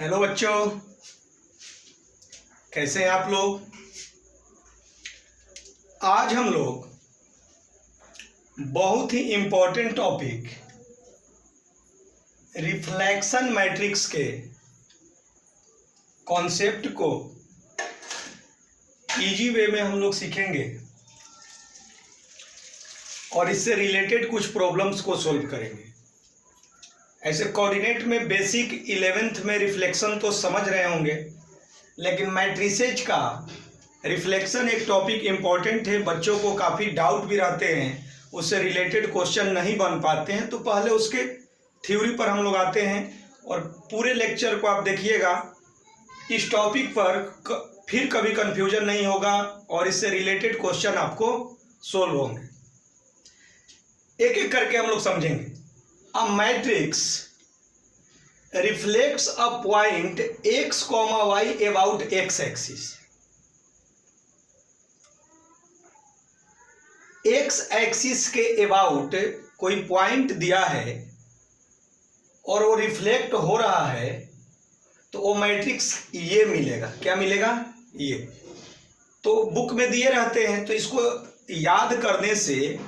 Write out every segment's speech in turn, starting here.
Hello बच्चों, कैसे हैं आप लोग। आज हम लोग बहुत ही इम्पोर्टेंट टॉपिक रिफ्लेक्शन मैट्रिक्स के कॉन्सेप्ट को इजी वे में हम लोग सीखेंगे और इससे रिलेटेड कुछ प्रॉब्लम्स को सॉल्व करेंगे। ऐसे कोऑर्डिनेट में बेसिक 11th में रिफ्लेक्शन तो समझ रहे होंगे, लेकिन मैट्रिसेज का रिफ्लेक्शन एक टॉपिक इम्पॉर्टेंट है। बच्चों को काफ़ी डाउट भी रहते हैं, उससे रिलेटेड क्वेश्चन नहीं बन पाते हैं, तो पहले उसके थ्योरी पर हम लोग आते हैं और पूरे लेक्चर को आप देखिएगा। इस टॉपिक पर फिर कभी कन्फ्यूजन नहीं होगा और इससे रिलेटेड क्वेश्चन आपको सोल्व होंगे। एक एक करके हम लोग समझेंगे। A matrix reflects a point x, y about x axis. x axis के about कोई पॉइंट दिया है और वो रिफ्लेक्ट हो रहा है, तो वो मैट्रिक्स ये मिलेगा। क्या मिलेगा? ये तो बुक में दिए रहते हैं, तो इसको याद करने से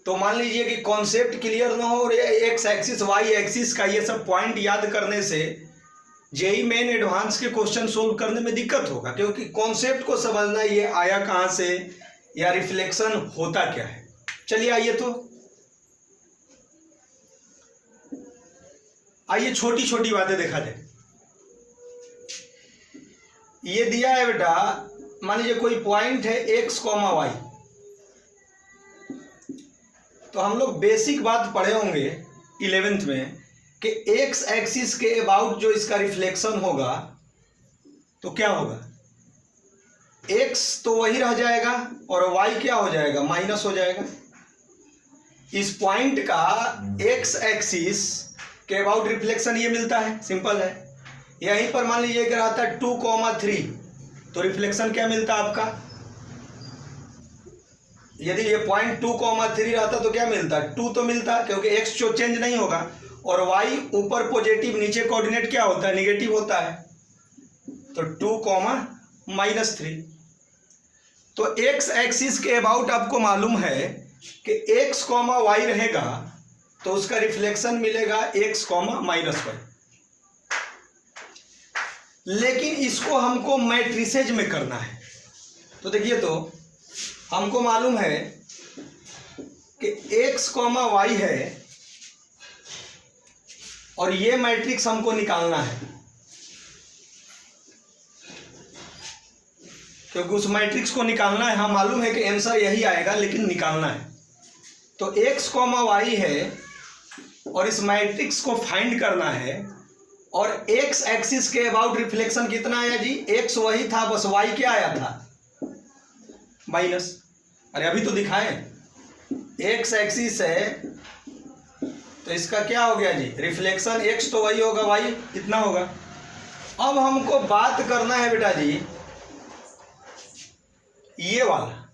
तो मान लीजिए कि कॉन्सेप्ट क्लियर ना हो और एक्स एक्सिस वाई एक्सिस का ये सब पॉइंट याद करने से जेई मेन एडवांस के क्वेश्चन सोल्व करने में दिक्कत होगा, क्योंकि कॉन्सेप्ट को समझना ये आया कहाँ से या रिफ्लेक्शन होता क्या है। चलिए आइए छोटी छोटी बातें देखा जाए। ये दिया है बेटा, मान लीजिए कोई पॉइंट है एक्स, वाई। तो हम लोग बेसिक बात पढ़े होंगे 11th में कि एक्स एक्सिस के अबाउट जो इसका रिफ्लेक्शन होगा तो क्या होगा, एक्स तो वही रह जाएगा और वाई क्या हो जाएगा, माइनस हो जाएगा। इस पॉइंट का एक्स एक्सिस के अबाउट रिफ्लेक्शन ये मिलता है, सिंपल है। यहीं पर मान लीजिए कि रहता है 2,3, तो रिफ्लेक्शन क्या मिलता है आपका, यदि ये पॉइंट 2,3 रहता तो क्या मिलता, 2 तो मिलता, क्योंकि x जो चेंज नहीं होगा और y ऊपर पॉजिटिव, नीचे कोऑर्डिनेट क्या होता है, नेगेटिव होता है, तो 2,-3। तो x एक्सिस के अबाउट आपको मालूम है कि x, y रहेगा तो उसका रिफ्लेक्शन मिलेगा x, -y। लेकिन इसको हमको मैट्रिसेज में करना है। तो देखिए, तो हमको मालूम है कि x, y है और ये मैट्रिक्स हमको निकालना है, क्योंकि उस मैट्रिक्स को निकालना है। हम मालूम है कि आंसर यही आएगा, लेकिन निकालना है। तो x, y है और इस मैट्रिक्स को फाइंड करना है। और x एक्सिस के अबाउट रिफ्लेक्शन कितना आया जी, x वही था, बस y क्या आया था, माइनस। अरे अभी तो दिखाएं, एक्स एक्सिस है तो इसका क्या हो गया जी, रिफ्लेक्शन एक्स तो वही होगा, वाई कितना होगा। अब हमको बात करना है बेटा जी ये वाला।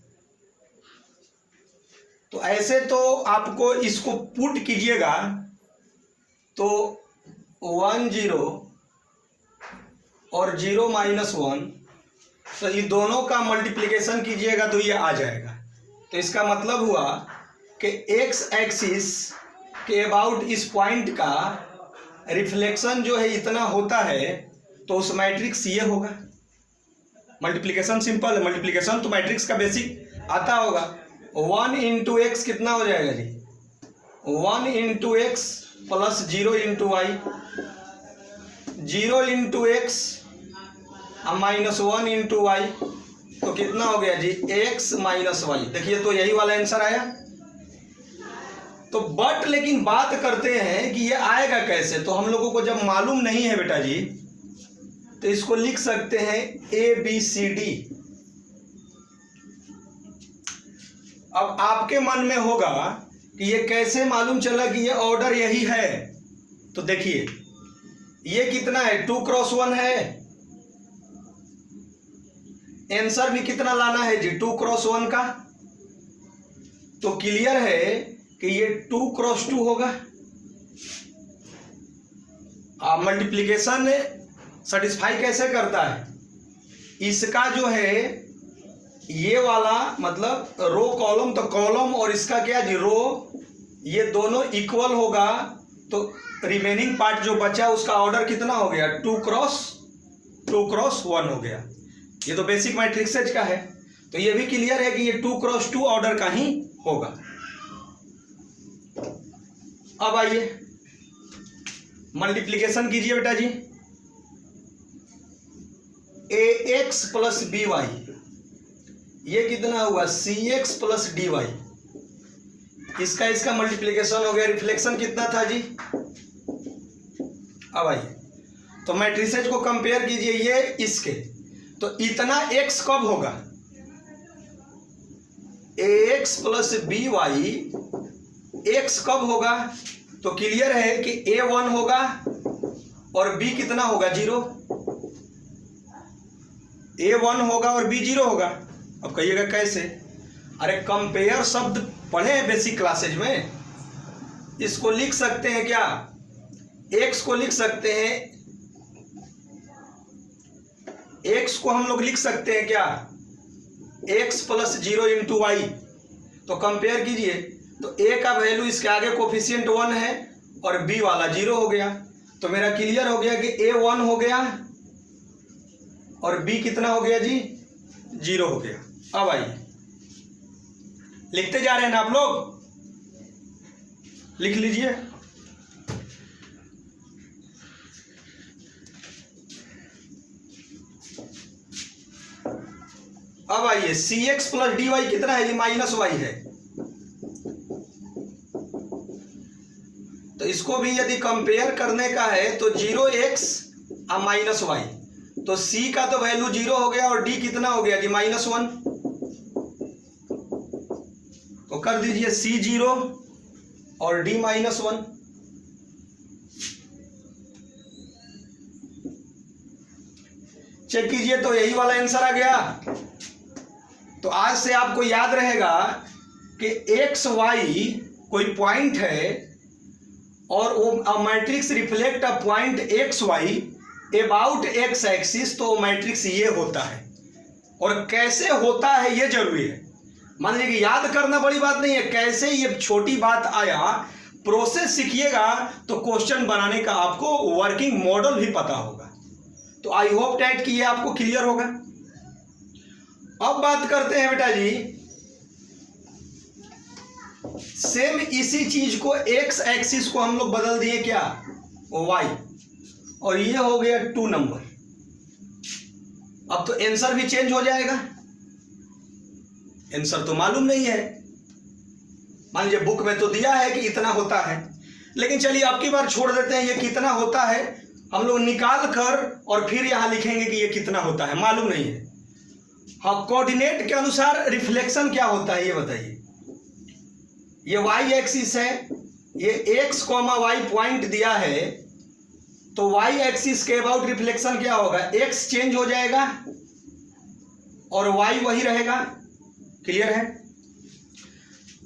तो ऐसे तो आपको इसको पुट कीजिएगा तो 1 0 और 0 -1, तो ये दोनों का मल्टीप्लिकेशन कीजिएगा तो ये आ जाएगा। तो इसका मतलब हुआ कि एक्स एक्सिस के अबाउट इस पॉइंट का रिफ्लेक्शन जो है इतना होता है, तो उस मैट्रिक्स ये होगा। मल्टीप्लिकेशन सिंपल है, मल्टीप्लिकेशन तो मैट्रिक्स का बेसिक आता होगा। 1 × x कितना हो जाएगा जी, 1 × x + 0 × y, 0 × x -1 × y, तो कितना हो गया जी, x - y। देखिए, तो यही वाला आंसर आया। तो बट लेकिन बात करते हैं कि ये आएगा कैसे। तो हम लोगों को जब मालूम नहीं है बेटा जी, तो इसको लिख सकते हैं ABCD। अब आपके मन में होगा कि ये कैसे मालूम चला कि ये ऑर्डर यही है। तो देखिए, ये कितना है, 2 × 1 है, आंसर भी कितना लाना है जी, 2 × 1 का। तो क्लियर है कि ये 2 × 2 होगा। मल्टीप्लिकेशन सेटिस्फाई कैसे करता है, इसका जो है ये वाला मतलब रो कॉलम, तो कॉलम और इसका क्या जी रो, ये दोनों इक्वल होगा तो रिमेनिंग पार्ट जो बचा उसका ऑर्डर कितना हो गया 2 क्रॉस 1 हो गया। ये तो बेसिक मैट्रिक्सेज का है, तो ये भी क्लियर है कि ये 2 क्रॉस 2 ऑर्डर का ही होगा। अब आइए मल्टीप्लिकेशन कीजिए बेटा जी। ax प्लस बी वाई, ये कितना हुआ cx प्लस डी वाई, इसका मल्टीप्लिकेशन हो गया। रिफ्लेक्शन कितना था जी, अब आइए तो मैट्रिसेज को कंपेयर कीजिए ये इसके, तो इतना x कब होगा, ax plus b y x कब होगा, तो क्लियर है कि a 1 होगा और b कितना होगा 0, a 1 होगा और b 0 होगा। अब कहिएगा कैसे, अरे कंपेयर शब्द पढ़े हैं बेसिक क्लासेज में, इसको लिख सकते हैं क्या, x को लिख सकते हैं, x को हम लोग लिख सकते हैं क्या x प्लस 0 इंटू वाई, तो कंपेयर कीजिए तो a का वैल्यू इसके आगे कोफिशिएंट 1 है और b वाला 0 हो गया, तो मेरा क्लियर हो गया कि a 1 हो गया और b कितना हो गया जी 0 हो गया। अब आइए लिखते जा रहे हैं ना आप लोग, लिख लीजिए। अब आइए cx प्लस डी वाई कितना है जी माइनस वाई है, तो इसको भी यदि कंपेयर करने का है तो 0x और माइनस वाई, तो c का तो वैल्यू 0 हो गया और d कितना हो गया जी -1, तो कर दीजिए c 0 और d -1। चेक कीजिए तो यही वाला आंसर आ गया। तो आज से आपको याद रहेगा कि एक्स वाई कोई पॉइंट है और वो matrix reflect a point x y about x axis, तो मैट्रिक्स ये होता है और कैसे होता है ये जरूरी है। मान लीजिए कि याद करना बड़ी बात नहीं है, कैसे ये छोटी बात आया, प्रोसेस सीखिएगा तो क्वेश्चन बनाने का आपको वर्किंग मॉडल भी पता होगा। तो आई होप डैट कि ये आपको क्लियर होगा। अब बात करते हैं बेटा जी, सेम इसी चीज को एक्स एक्सिस को हम लोग बदल दिए क्या वाई, और ये हो गया 2 नंबर। अब तो आंसर भी चेंज हो जाएगा, आंसर तो मालूम नहीं है। मान लीजिए बुक में तो दिया है कि इतना होता है, लेकिन चलिए अब की बार छोड़ देते हैं ये कितना होता है, हम लोग निकाल कर और फिर यहां लिखेंगे कि ये कितना होता है, मालूम नहीं है। हाँ, कोऑर्डिनेट के अनुसार रिफ्लेक्शन क्या होता है ये बताइए। ये वाई एक्सिस है, ये एक्स कॉमा वाई पॉइंट दिया है, तो वाई एक्सिस के अबाउट रिफ्लेक्शन क्या होगा, एक्स चेंज हो जाएगा और वाई वही रहेगा। क्लियर है?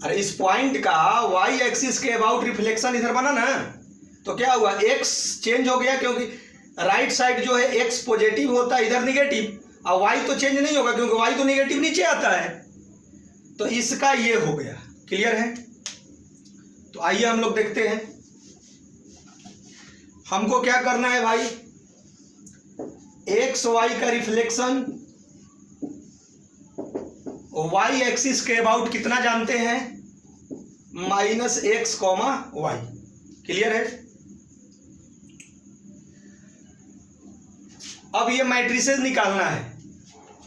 अरे इस पॉइंट का वाई एक्सिस के अबाउट रिफ्लेक्शन इधर बना ना, तो क्या हुआ, एक्स चेंज हो गया क्योंकि राइट साइड जो है एक्स पॉजिटिव होता है, इधर निगेटिव, और वाई तो चेंज नहीं होगा क्योंकि वाई तो निगेटिव नीचे आता है, तो इसका ये हो गया। क्लियर है? तो आइए हम लोग देखते हैं हमको क्या करना है भाई। एक्स वाई का रिफ्लेक्शन वाई एक्सिस के अबाउट कितना जानते हैं, -x, y। क्लियर है? अब ये मैट्रिसेस निकालना है।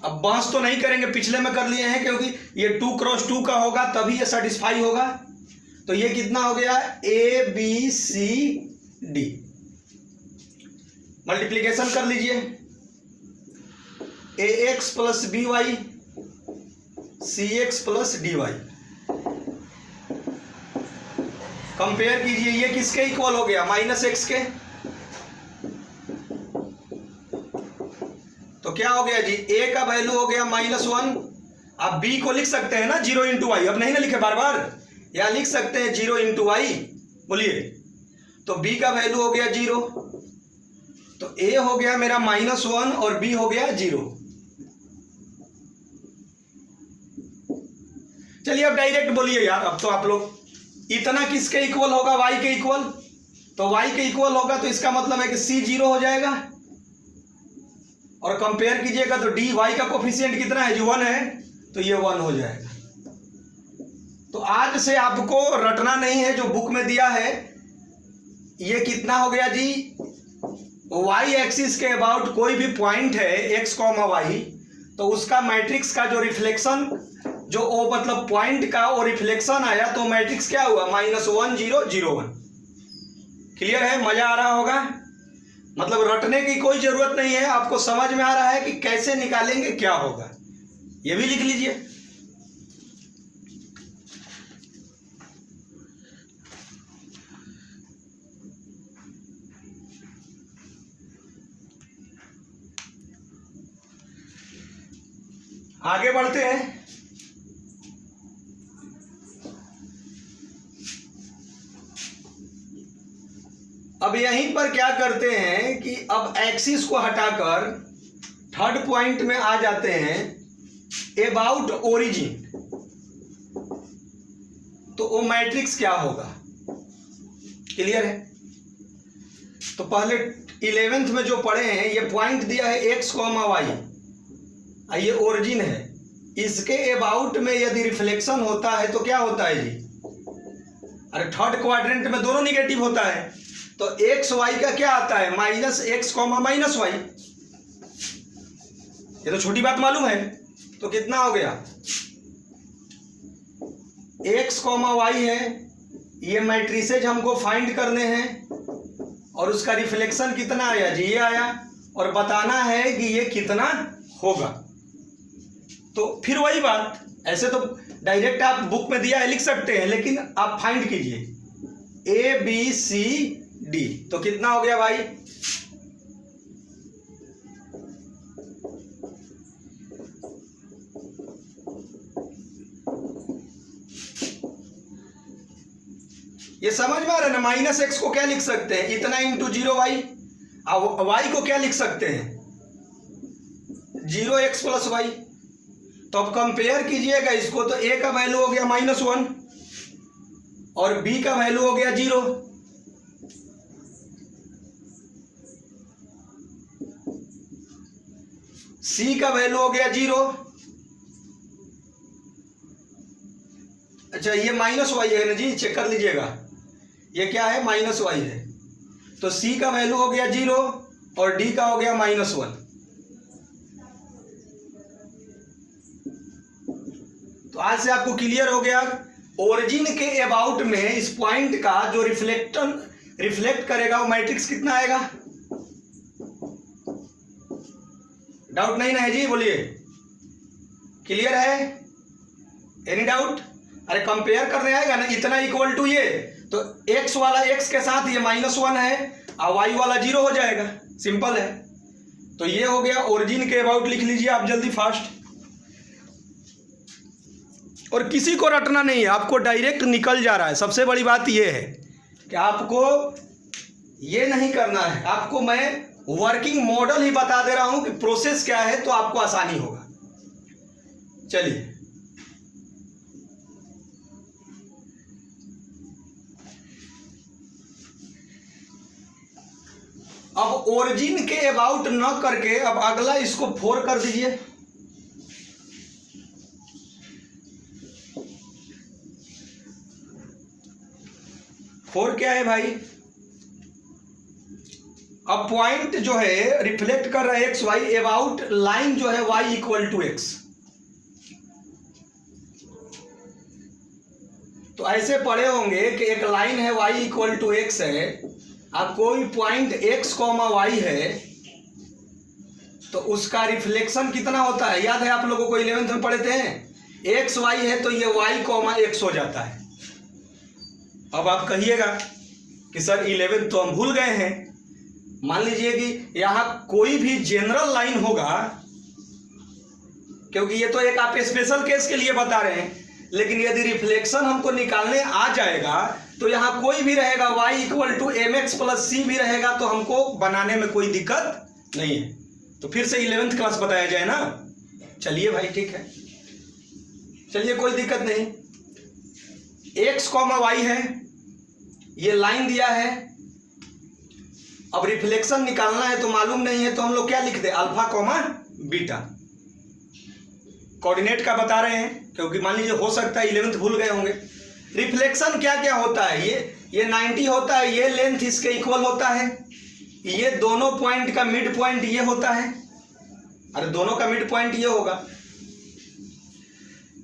अब बहस तो नहीं करेंगे, पिछले में कर लिए हैं क्योंकि ये 2 क्रॉस 2 का होगा तभी ये सेटिस्फाई होगा। तो ये कितना हो गया, a b c d. Multiplication कर लीजिए, a x plus b y c x plus d y. Compare कीजिए, ये किसके इक्वल हो गया, -x के। तो क्या हो गया जी, a का वैल्यू हो गया -1। आप b को लिख सकते हैं ना 0 इंटू वाई, अब नहीं ना लिखे बार बार, या लिख सकते हैं 0 इंटू वाई। बोलिए, तो b का वैल्यू हो गया 0 तो ए हो गया मेरा -1 और बी हो गया 0। चलिए अब डायरेक्ट बोलिए यार, अब तो आप लोग इतना किसके इक्वल होगा, वाई के इक्वल। तो वाई के इक्वल होगा तो इसका मतलब है कि सी 0 हो जाएगा। और कंपेयर कीजिएगा तो डी वाई का कोफिशिएंट कितना है, जो 1 है, तो ये 1 हो जाएगा। तो आज से आपको रटना नहीं है, जो बुक में दिया है ये कितना हो गया जी, वाई एक्सिस के अबाउट कोई भी पॉइंट है एक्स कॉमा वाई, तो उसका मैट्रिक्स का जो रिफ्लेक्शन, जो वो मतलब पॉइंट का वो रिफ्लेक्शन आया, तो मैट्रिक्स क्या हुआ, -1 0 0 1। क्लियर है, मजा आ रहा होगा। मतलब रटने की कोई जरूरत नहीं है, आपको समझ में आ रहा है कि कैसे निकालेंगे, क्या होगा, ये भी लिख लीजिए। आगे बढ़ते हैं। अब यहीं पर क्या करते हैं कि अब एक्सिस को हटाकर थर्ड पॉइंट में आ जाते हैं, अबाउट ओरिजिन। तो वो मैट्रिक्स क्या होगा, क्लियर है। तो पहले 11th में जो पढ़े हैं, ये पॉइंट दिया है एक्स कॉमा वाई, ये ओरिजिन है। इसके अबाउट में यदि रिफ्लेक्शन होता है तो क्या होता है जी, अरे थर्ड क्वाड्रेंट में दोनों निगेटिव होता है, तो एक्स वाई का क्या आता है, -x, -y। ये तो छोटी बात मालूम है। तो कितना हो गया, x, y है, ये मैट्रिसेज हमको फाइंड करने हैं, और उसका रिफ्लेक्शन कितना आया जी, ये आया, और बताना है कि ये कितना होगा। तो फिर वही बात, ऐसे तो डायरेक्ट आप बुक में दिया है लिख सकते हैं, लेकिन आप फाइंड कीजिए A B C D, तो कितना हो गया भाई, ये समझ में आ रहा है ना। -x को क्या लिख सकते हैं, इतना इंटू 0y, और y को क्या लिख सकते हैं, 0x + y। तो अब कंपेयर कीजिएगा इसको, तो a का वैल्यू हो गया -1 और b का वैल्यू हो गया 0। c का वैल्यू हो गया 0। अच्छा, ये -y है ना जी, चेक कर लीजिएगा, ये क्या है, -y है। तो c का वैल्यू हो गया 0 और d का हो गया -1। तो आज से आपको क्लियर हो गया, ओरिजिन के अबाउट में इस पॉइंट का जो रिफ्लेक्ट करेगा वो मैट्रिक्स कितना आएगा। डाउट नहीं ना है जी, बोलिए, क्लियर है, एनी डाउट। अरे कंपेयर करने आएगा ना, इतना इक्वल टू ये, तो x वाला x के साथ ये -1 है और y वाला 0 हो जाएगा, सिंपल है। तो ये हो गया ओरिजिन के अबाउट, लिख लीजिए आप जल्दी फास्ट। और किसी को रटना नहीं है, आपको डायरेक्ट निकल जा रहा है। सबसे बड़ी बात यह है कि आपको ये नहीं करना है, आपको मैं वर्किंग मॉडल ही बता दे रहा हूं कि प्रोसेस क्या है, तो आपको आसानी होगा। चलिए, अब ओरिजिन के अबाउट न करके अब अगला इसको 4 कर दीजिए। फोर क्या है भाई, अब पॉइंट जो है रिफ्लेक्ट कर रहा है एक्स वाई, अबाउट लाइन जो है y = x। तो ऐसे पढ़े होंगे कि एक लाइन है y = x है, अब कोई पॉइंट x, y है, तो उसका रिफ्लेक्शन कितना होता है, याद है आप लोगों को 11th में पढ़े थे, x y है तो ये y, x हो जाता है। अब आप कहिएगा कि सर 11th तो हम भूल गए हैं। मान लीजिए कि यहां कोई भी जनरल लाइन होगा, क्योंकि ये तो एक आप स्पेशल केस के लिए बता रहे हैं, लेकिन यदि रिफ्लेक्शन हमको निकालने आ जाएगा तो यहाँ कोई भी रहेगा, y equal to mx plus c भी रहेगा, तो हमको बनाने में कोई दिक्कत नहीं है। तो फिर से 11th क्लास बताया जाए ना। चलिए भाई ठीक है, चलिए कोई दिक्कत नहीं। x, y है, ये लाइन दिया है। अब रिफ्लेक्शन निकालना है तो मालूम नहीं है, तो हम लोग क्या लिख दे, अल्फा कॉमा बीटा। कोऑर्डिनेट का बता रहे हैं क्योंकि मान लीजिए हो सकता है 11th भूल गए होंगे। रिफ्लेक्शन क्या क्या होता है, ये 90 होता है, ये लेंथ इसके इक्वल होता है, ये दोनों पॉइंट का मिड पॉइंट ये होता है, अरे दोनों का मिड पॉइंट ये होगा।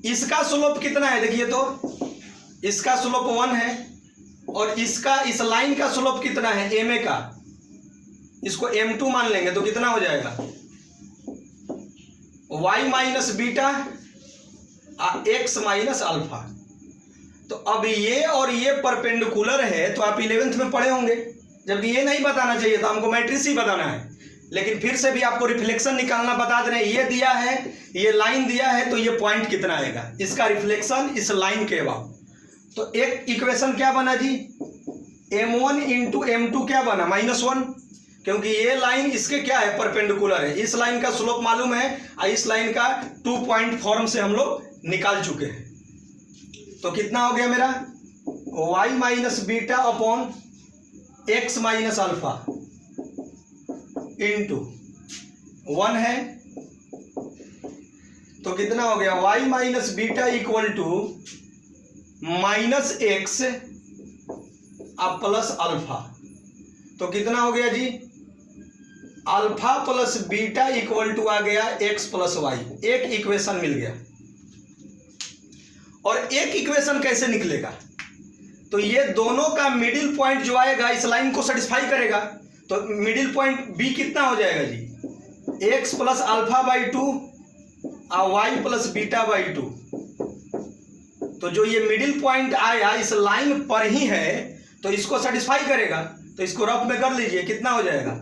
इसका स्लोप कितना है देखिए, तो इसका स्लोप 1 है और इसका इस लाइन का स्लोप कितना है, ma का, इसको m2 मान लेंगे तो कितना हो जाएगा, y minus beta x minus alpha. तो अब ये और ये परपेंडिकुलर है, तो आप 11th में पढ़े होंगे, जबकि ये नहीं बताना चाहिए था, हमको मैट्रिक्स ही बताना है। लेकिन फिर से भी आपको रिफ्लेक्शन निकालना बता दे रहे हैं। ये दिया है, ये लाइन दिया है, तो ये पॉइंट कितना आएगा, इसका रिफ्लेक्शन इस लाइन के अबाउट। तो एक इक्वेशन क्या बना जी, m1 इंटू m2 क्या बना, -1, क्योंकि ये लाइन इसके क्या है, परपेंडिकुलर है। इस लाइन का स्लोप मालूम है और इस लाइन का 2 पॉइंट फॉर्म से हम लोग निकाल चुके हैं। तो कितना हो गया मेरा, y minus beta upon x minus alpha into 1 है, तो कितना हो गया, y minus beta equal to minus x plus alpha. तो कितना हो गया जी, alpha plus beta equal to आ गया x प्लस वाई। एक इक्वेशन मिल गया। और एक इक्वेशन कैसे निकलेगा, तो ये दोनों का मिडिल पॉइंट जो आएगा इस लाइन को सेटिस्फाई करेगा। तो मिडिल पॉइंट b कितना हो जाएगा जी, x प्लस अल्फा बाई 2 और y प्लस बीटा बाई 2। तो जो ये मिडिल पॉइंट आया इस लाइन पर ही है, तो इसको सेटिस्फाई करेगा। तो इसको रफ में कर लीजिए, कितना हो जाएगा,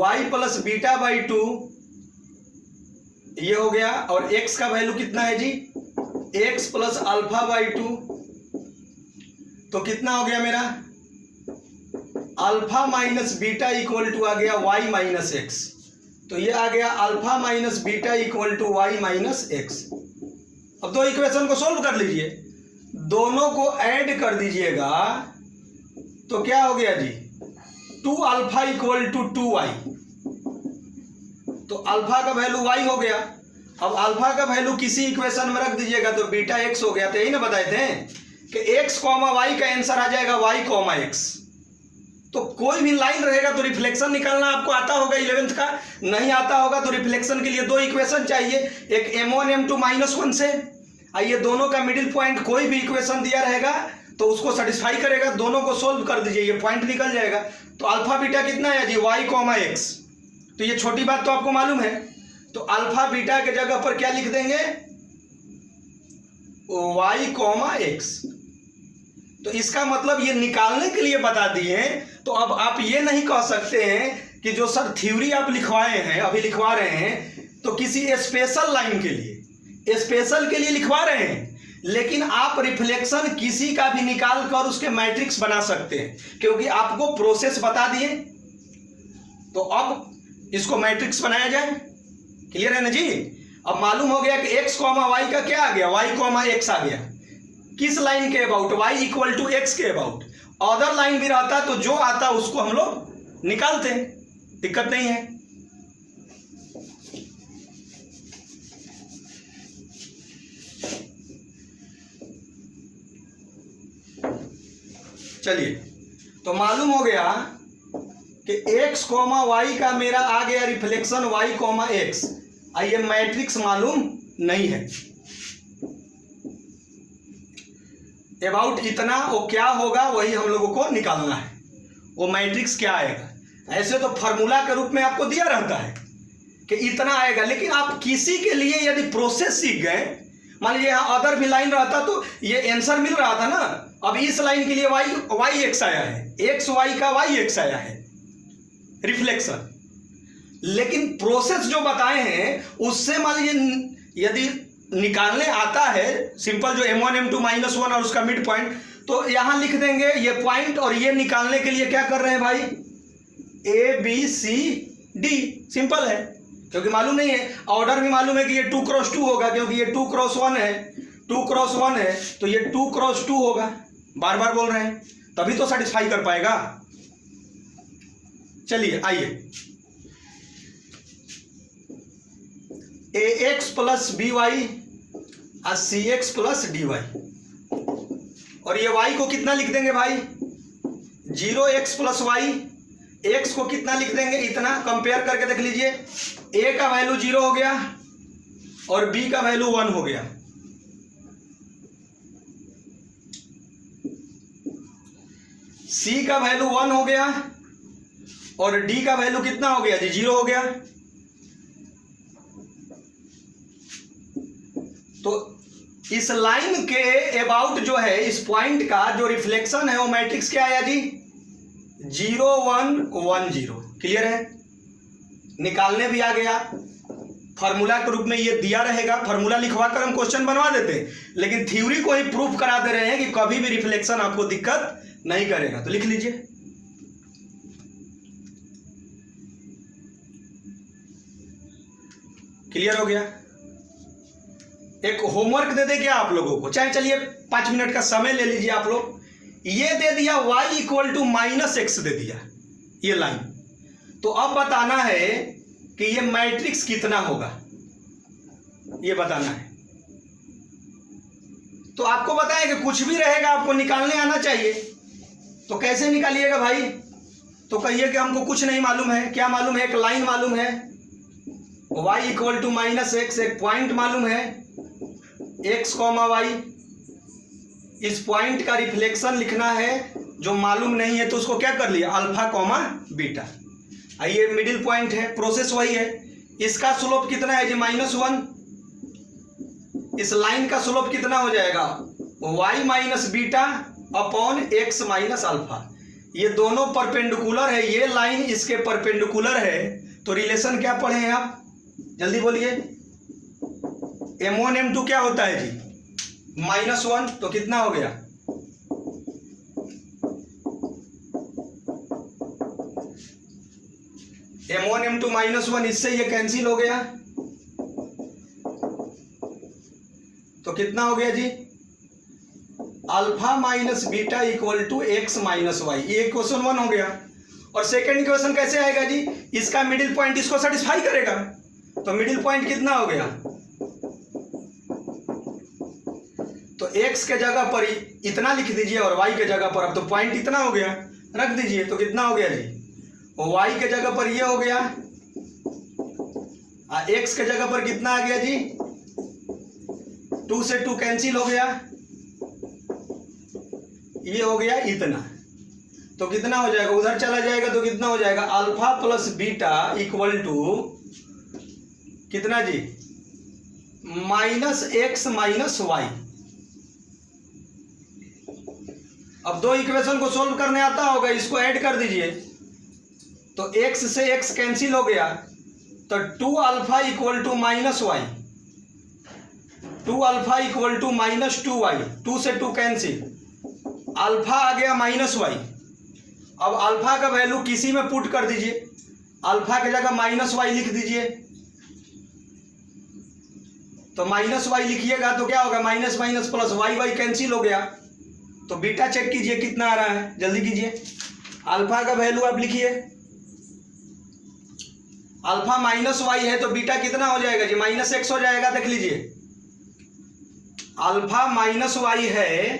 y प्लस बीटा बाई 2 ये हो गया, और x का वैल्यू कितना है जी, x प्लस अल्फा बाई 2। तो कितना हो गया मेरा, alpha minus beta equal to आ गया y माइनस एक्स। तो ये आ गया alpha minus beta equal to y minus x. अब दो इक्वेशन को सोल्व कर लीजिए, दोनों को ऐड कर दीजिएगा, तो क्या हो गया जी, 2 अल्फा इक्वल टू 2y। तो अल्फा का वैल्यू y हो गया। अब अल्फा का वैल्यू किसी इक्वेशन में रख दीजिएगा तो बीटा x हो गया। तो यही ना बताए थे कि x, y का आंसर आ जाएगा y, x। तो कोई भी लाइन रहेगा तो रिफ्लेक्शन निकालना आपको आता होगा 11th का, नहीं आता होगा तो रिफ्लेक्शन के लिए दो इक्वेशन चाहिए, एक m1 m2 -1 से। आइए दोनों का मिडिल पॉइंट कोई भी इक्वेशन दिया रहेगा तो उसको सेटिस्फाई करेगा, दोनों को सोल्व कर दीजिए, ये पॉइंट निकल जाएगा। तो अल्फा बीटा कितना है जी, y, x। तो ये छोटी बात तो आपको मालूम है। तो अल्फा बीटा के जगह पर क्या लिख देंगे, y, x। तो इसका मतलब ये निकालने के लिए बता दिए। तो अब आप ये नहीं कह सकते हैं कि जो सर थ्योरी आप लिखवाए हैं, अभी लिखवा रहे हैं, तो किसी स्पेशल लाइन के लिए, स्पेशल के लिए लिखवा रहे हैं, लेकिन आप रिफ्लेक्शन किसी का भी निकाल कर उसके मैट्रिक्स बना सकते हैं, क्योंकि आपको प्रोसेस बता दिए। तो अब इसको मैट्रिक्स बनाया जाए, क्लियर है ना जी। अब मालूम हो गया कि x, y का क्या आ गया, y, x आ गया। किस लाइन के about, y equal to x के अबाउट। अदर लाइन भी रहता तो जो आता उसको हम लोग निकालते हैं, दिक्कत नहीं है। चलिए, तो मालूम हो गया कि x, y का मेरा आ गया रिफ्लेक्शन y, x। आइए मैट्रिक्स मालूम नहीं है, अबाउट इतना वो क्या होगा वही हम लोगों को निकालना है, वो मैट्रिक्स क्या आएगा। ऐसे तो फार्मूला के रूप में आपको दिया रहता है कि इतना आएगा, लेकिन आप किसी के लिए यदि प्रोसेस सीख गए, मान लीजिए यहाँ अदर भी लाइन रहता तो ये आंसर मिल रहा था ना। अब इस लाइन के लिए y, x आया है, x, y का y, x आया है रिफ्लेक्शन। लेकिन प्रोसेस जो बताए हैं उससे मान लीजिए यदि निकालने आता है सिंपल, जो m1 m2 -1 और उसका मिड पॉइंट, तो यहां लिख देंगे ये पॉइंट, और ये निकालने के लिए क्या कर रहे हैं भाई, A B C D, simple है, क्योंकि मालूम नहीं है, ऑर्डर भी मालूम है कि ये 2 क्रॉस 2 होगा, क्योंकि ये 2 क्रॉस 1 है, 2 क्रॉस 1 है, तो ये 2 क्रॉस 2 होगा, बार बार बोल रहे हैं, तभी तो सेटिस्फाई कर पाएगा। चलिए आइए, ax प्लस बी वाई और सी एक्स प्लस डी वाई, और ये y को कितना लिख देंगे भाई, 0x प्लस वाई, x को कितना लिख देंगे, इतना, कंपेयर करके देख लीजिए, a का वैल्यू 0 हो गया और b का वैल्यू 1 हो गया, c का वैल्यू 1 हो गया और d का वैल्यू कितना हो गया जी, 0 हो गया। तो इस लाइन के अबाउट जो है, इस पॉइंट का जो रिफ्लेक्शन है वो मैट्रिक्स क्या आया जी, 0 1 1 0, क्लियर है, निकालने भी आ गया, फार्मूला के रूप में ये दिया रहेगा, फार्मूला लिखवा कर हम क्वेश्चन बनवा देते हैं, लेकिन थ्योरी को ही प्रूफ करा दे रहे हैं कि कभी भी रिफ्लेक्शन आपको दिक्कत नहीं करेगा। तो लिख लीजिए, क्लियर हो गया। एक होमवर्क दे दे क्या आप लोगों को, चाहे चलिए 5 मिनट का समय ले लीजिए आप लोग, ये दे दिया y इक्वल टू -x दे दिया ये लाइन, तो अब बताना है कि ये मैट्रिक्स कितना होगा, ये बताना है। तो आपको बताएं कि कुछ भी रहेगा आपको निकालने आना चाहिए, तो कैसे निकालिएगा भाई, तो कहिए कि हमको कुछ नहीं मालूम है, क्या मालूम है, एक लाइन मालूम है, y इक्वल टू -x, एक पॉइंट मालूम है x, y, इस पॉइंट का रिफ्लेक्शन लिखना है, जो मालूम नहीं है तो उसको क्या कर लिया, अल्फा, बीटा, ये मिडिल पॉइंट है, प्रोसेस वही है। इसका स्लोप कितना है जी, -1, इस लाइन का स्लोप कितना हो जाएगा, y minus beta upon x minus alpha, ये दोनों परपेंडिकुलर है, ये लाइन इसके परपेंडिकुलर है, तो रिलेशन क्या पढ़े हैं आप, जल्दी बोलिए, m1 m2 क्या होता है जी, -1, तो कितना हो गया, m1 m2 -1, इससे ये कैंसिल हो गया, तो कितना हो गया जी, alpha minus beta equal to x minus y, ये इक्वेशन 1 हो गया। और सेकेंड इक्वेशन कैसे आएगा जी, इसका मिडिल पॉइंट इसको सेटिस्फाई करेगा, तो मिडिल पॉइंट कितना हो गया, तो x के जगह पर इतना लिख दीजिए और y के जगह पर, अब तो पॉइंट इतना हो गया, रख दीजिए, तो कितना हो गया जी, y के जगह पर ये हो गया, x के जगह पर कितना आ गया जी, 2 से 2 कैंसिल हो गया, ये हो गया इतना, तो कितना हो जाएगा, उधर चला जाएगा तो कितना हो जाएगा, alpha plus beta equal to कितना जी, -x माइनस वाई। अब दो इक्वेशन को सोल्व करने आता होगा, इसको ऐड कर दीजिए, तो x से x कैंसिल हो गया, तो 2 alpha equal to -y, 2 alpha equal to -2y, 2 से 2 कैंसिल, अल्फा आ गया -y। अब अल्फा का वैल्यू किसी में पुट कर दीजिए, अल्फा की जगह -y लिख दीजिए, तो -y लिखिएगा तो क्या होगा, minus minus plus, y cancel हो गया, तो बीटा चेक कीजिए कितना आ रहा है, जल्दी कीजिए, अल्फा का वैल्यू आप लिखिए, अल्फा -y है तो बीटा कितना हो जाएगा जी, -x हो जाएगा, देख लीजिए, अल्फा -y है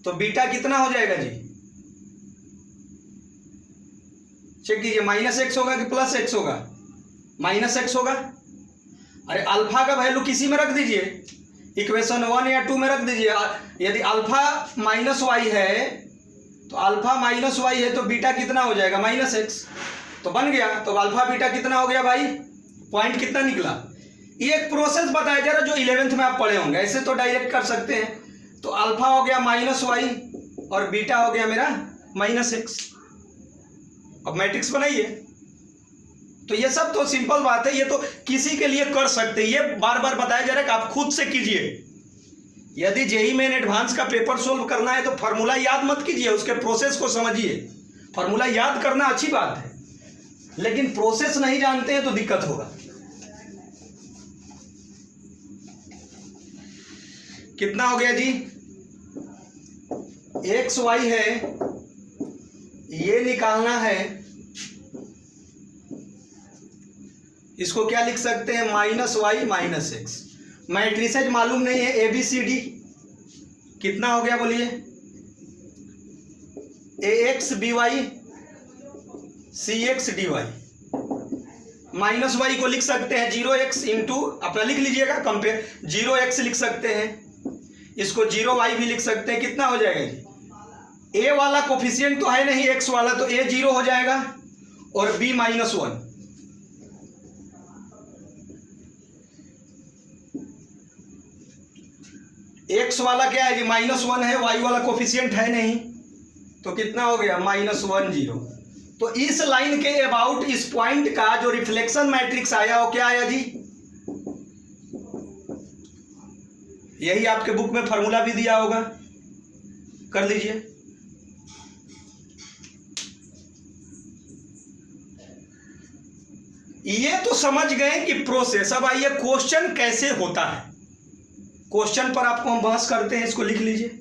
तो बीटा कितना हो जाएगा जी, चेक कीजिए, -x होगा कि +x होगा, -x होगा। अरे अल्फा का वैल्यू किसी में रख दीजिए, इक्वेशन 1 या 2 में रख दीजिए, यदि अल्फा -y है तो अल्फा -y है तो बीटा कितना हो जाएगा, -x, तो बन गया, तो अल्फा बीटा कितना हो गया भाई, पॉइंट कितना निकला। ये एक प्रोसेस बताया जा रहा जो 11th में आप पढ़े होंगे, ऐसे तो डायरेक्ट कर सकते हैं, तो अल्फा हो गया -y और बीटा हो गया मेरा -x। अब मैट्रिक्स बनाइए, तो ये सब तो सिंपल बात है, ये तो किसी के लिए कर सकते हैं। ये बार बार बताया जा रहा है कि आप खुद से कीजिए। यदि जेईई मेन एडवांस का पेपर सोल्व करना है तो फार्मूला याद मत कीजिए, उसके प्रोसेस को समझिए। फार्मूला याद करना अच्छी बात है, लेकिन प्रोसेस नहीं जानते हैं तो दिक्कत होगा। कितना हो गया जी? एक्स वाई है, ये निकालना है। इसको क्या लिख सकते हैं? Minus y minus x. Matrices मालूम नहीं है, ए बी सी डी। कितना हो गया बोलिए? A x b y c x d y. Minus y को लिख सकते हैं 0x इंटू, अपना लिख लीजिएगा, कंपेयर 0x लिख सकते हैं, इसको 0y भी लिख सकते हैं। कितना हो जाएगा जी? ए वाला कोफिशिएंट तो है नहीं, x वाला, तो a 0 हो जाएगा और b -1। x वाला क्या है जी? -1 है, y वाला कोफिशिएंट है नहीं, तो कितना हो गया? -1 0। तो इस लाइन के अबाउट इस पॉइंट का जो रिफ्लेक्शन मैट्रिक्स आया वो क्या आया जी? यही आपके बुक में फॉर्मूला भी दिया होगा, कर लीजिए। ये तो समझ गए कि प्रोसेस। अब आइए क्वेश्चन कैसे होता है। क्वेश्चन पर आपको हम बहस करते हैं, इसको लिख लीजिए।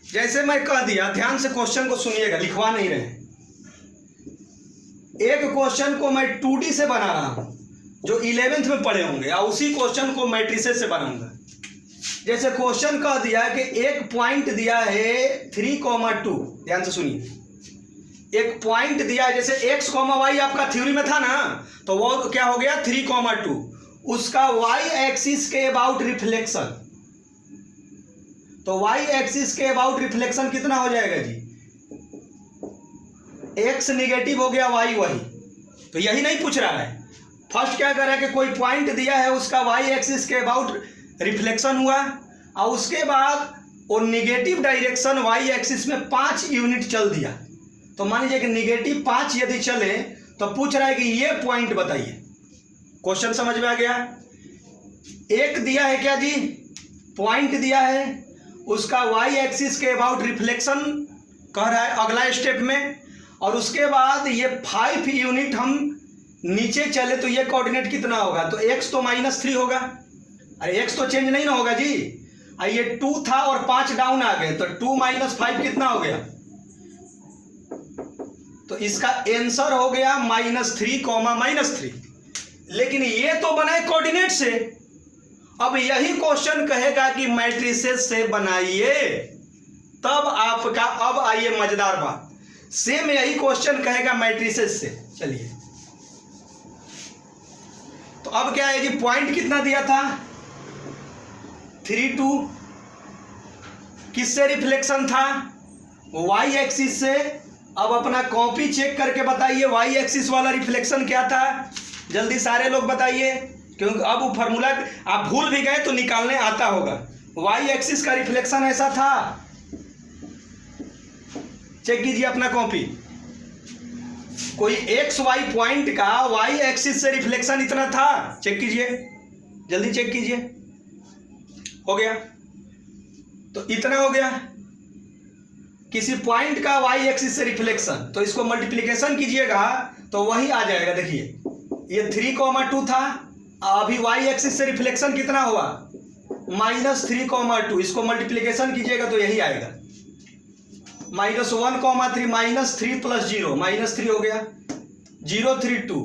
जैसे मैं कह दिया, ध्यान से क्वेश्चन को सुनिएगा, लिखवा नहीं रहे। एक क्वेश्चन को मैं 2D से बना रहा हूं, जो 11th में पढ़े होंगे, और उसी क्वेश्चन को मैट्रिसेस से बनाऊंगा। जैसे क्वेश्चन कह दिया कि एक पॉइंट दिया है 3,2, ध्यान से सुनिए। एक पॉइंट दिया है, जैसे x, y आपका थ्योरी में था ना, तो वो क्या हो गया? 3,2। उसका y एक्सिस के अबाउट रिफ्लेक्शन, तो y एक्सिस के अबाउट रिफ्लेक्शन कितना हो जाएगा जी? x निगेटिव हो गया, y वही। तो यही नहीं पूछ रहा है। फर्स्ट क्या कर रहा है कि कोई पॉइंट दिया है, उसका y एक्सिस के अबाउट रिफ्लेक्शन हुआ, और उसके बाद वो निगेटिव डायरेक्शन y एक्सिस में 5 यूनिट चल दिया। तो मान लीजिए कि निगेटिव 5 यदि चले तो पूछ रहा है कि ये पॉइंट बताइए। क्वेश्चन समझ में आ गया? एक दिया है क्या जी? पॉइंट दिया है, उसका y एक्सिस के अबाउट रिफ्लेक्शन कह रहा है अगला स्टेप में, और उसके बाद ये 5 यूनिट हम नीचे चले तो ये कोऑर्डिनेट कितना होगा? तो x तो -3 होगा। अरे x तो चेंज नहीं ना होगा जी। ये 2 था और 5 डाउन आ गए, तो 2 - 5 कितना हो गया? तो इसका आंसर हो गया -3, -3। लेकिन ये तो बनाए कोऑर्डिनेट से। अब यही क्वेश्चन कहेगा कि मैट्रिसेस से बनाइए, तब आपका, अब आइए मजेदार बात, सेम यही क्वेश्चन कहेगा मैट्रिसेस से। चलिए, तो अब क्या है जी? पॉइंट कितना दिया था? 3, 2। किससे रिफ्लेक्शन था? y एक्सिस से। अब अपना कॉपी चेक करके बताइए y एक्सिस वाला रिफ्लेक्शन क्या था? जल्दी सारे लोग बताइए, क्योंकि अब वो फार्मूला आप भूल भी गए तो निकालने आता होगा। y एक्सिस का रिफ्लेक्शन ऐसा था, चेक कीजिए अपना कॉपी। कोई एक्स वाई पॉइंट का y एक्सिस से रिफ्लेक्शन इतना था, चेक कीजिए, जल्दी चेक कीजिए। हो गया? तो इतना हो गया किसी पॉइंट का y एक्सिस से रिफ्लेक्शन। तो इसको मल्टीप्लिकेशन कीजिएगा तो वही आ जाएगा। देखिए, ये 3,2 था, अभी y एक्सिस से रिफ्लेक्शन कितना हुआ? -3,2। इसको मल्टीप्लिकेशन कीजिएगा तो यही आएगा, -1,3 -3 + 0 -3 हो गया, 0, 3, 2।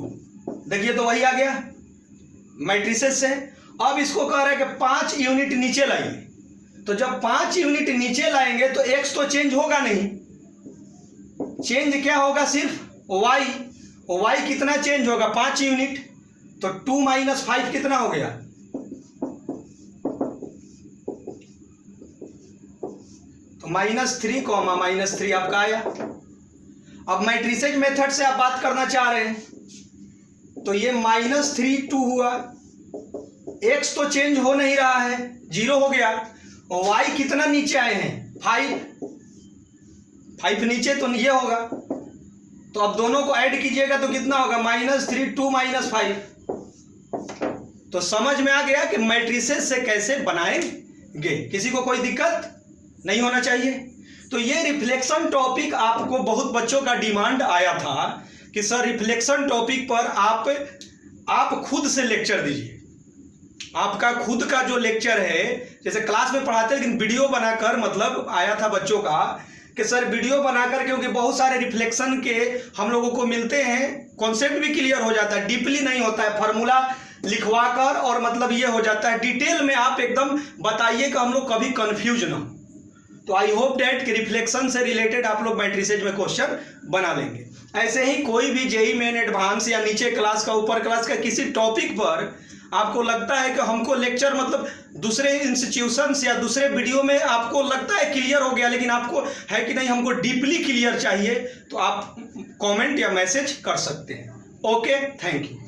देखिए तो वही आ गया मैट्रिसेस से। अब इसको कह रहा है कि 5 यूनिट नीचे लाइए। तो जब 5 यूनिट नीचे लाएंगे तो x तो चेंज होगा नहीं, चेंज क्या होगा? सिर्फ y। y कितना चेंज होगा? 5 यूनिट। तो 2 - 5 कितना हो गया? तो -3 कॉमा -3 आपका आया। अब मैट्रिसेज मेथड से आप बात करना चाह रहे हैं तो ये -3 2 हुआ, x तो चेंज हो नहीं रहा है, 0 हो गया, और y कितना नीचे आए हैं 5 नीचे, तो ये होगा। तो अब दोनों को ऐड कीजिएगा तो कितना होगा -3 2 -5। तो समझ में आ गया कि मैट्रिसेस से कैसे बनाएंगे, किसी को कोई दिक्कत नहीं होना चाहिए। तो ये रिफ्लेक्शन टॉपिक आपको बहुत बच्चों का डिमांड आया था कि सर रिफ्लेक्शन टॉपिक पर आप खुद से लेक्चर दीजिए, आपका खुद का जो लेक्चर है, जैसे क्लास में पढ़ाते लेकिन वीडियो बनाकर, मतलब आया था बच्चों का कि सर वीडियो बनाकर, क्योंकि बहुत सारे रिफ्लेक्शन के हम लोगों को मिलते हैं, कॉन्सेप्ट भी क्लियर हो जाता है, डीपली नहीं होता है, फार्मूला लिखवाकर और मतलब ये हो जाता है, डिटेल में आप एकदम बताइए कि हम लोग कभी कंफ्यूज ना। तो आई होप डैट कि रिफ्लेक्शन से रिलेटेड आप लोग मैट्रिसेज में क्वेश्चन बना लेंगे। ऐसे ही कोई भी जेई मेन एडवांस या नीचे क्लास का ऊपर क्लास का किसी टॉपिक पर आपको लगता है कि हमको लेक्चर, मतलब दूसरे इंस्टीट्यूशंस या दूसरे वीडियो में आपको लगता है क्लियर हो गया, लेकिन आपको है कि नहीं हमको डीपली क्लियर चाहिए, तो आप कमेंट या मैसेज कर सकते हैं। Okay, thank you.